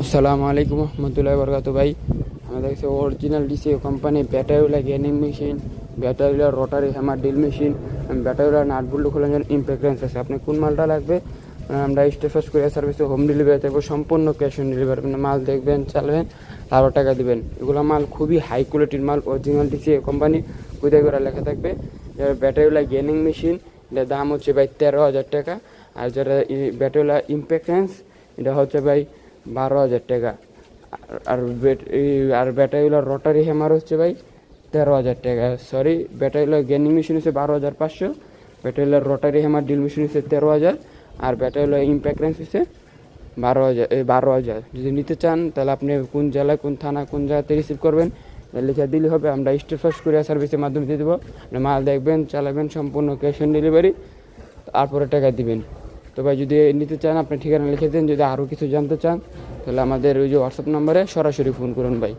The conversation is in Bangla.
আসসালামু আলাইকুম রহমতুল্লাহি বরকাত ভাই। আমাদের কাছে অরিজিনাল ডিসি কোম্পানি ব্যাটারিওয়ালা গেনিং মেশিন, ব্যাটারিওয়ালা রোটারি হ্যামার ড্রিল মেশিন, ব্যাটারিওয়ালা নাট বল্টু খোলার জন্য ইম্পেক্রেন্স আছে। আপনি কোন মালটা লাগবে আমরা স্টেফাস কুরিয়ার সার্ভিসে হোম ডেলিভারি দেবো, সম্পূর্ণ ক্যাশ অন ডেলিভারি। আপনি মাল দেখবেন, চালাবেন, তারপর টাকা দেবেন। এগুলো মাল খুবই হাই কোয়ালিটির মাল, অরিজিনাল ডিসি কোম্পানি কোথায় করে লেখা থাকবে। ব্যাটারিওয়ালা গেনিং মেশিন, এটার দাম হচ্ছে ভাই 13,000 টাকা। আর যেটা ব্যাটারিওয়ালা ইম্পেক্রেন্স, এটা হচ্ছে ভাই 12,000 টাকা। আর আর ব্যাটারিওয়ালা রোটারি হ্যামার হচ্ছে ভাই 13,000 টাকা। সরি, ব্যাটারিওয়ালা গেনিং মেশিন হচ্ছে 12,500, ব্যাটারিওয়ালা রোটারি হ্যামার ড্রিল মেশিন হচ্ছে 13,000, আর ব্যাটারিওয়ালা ইম্প্যাক্রেন্স হচ্ছে 12,000। যদি নিতে চান তাহলে আপনি কোন জেলায়, কোন থানা, কোন জায়গাতে রিসিভ করবেন লিখে দিলে হবে। আমরা স্টেট ফার্স্ট কুরিয়ার সার্ভিসের মাধ্যমে দিয়ে দেবো। আপনি মাল দেখবেন, চালাবেন, সম্পূর্ণ ক্যাশ অন ডেলিভারি, তারপরে টাকা দিবেন। তো ভাই যদি নিতে চান আপনি ঠিকানা লিখে দিন। যদি আরও কিছু জানতে চান তাহলে আমাদের ওই যে হোয়াটসঅ্যাপ নাম্বারে সরাসরি ফোন করুন ভাই।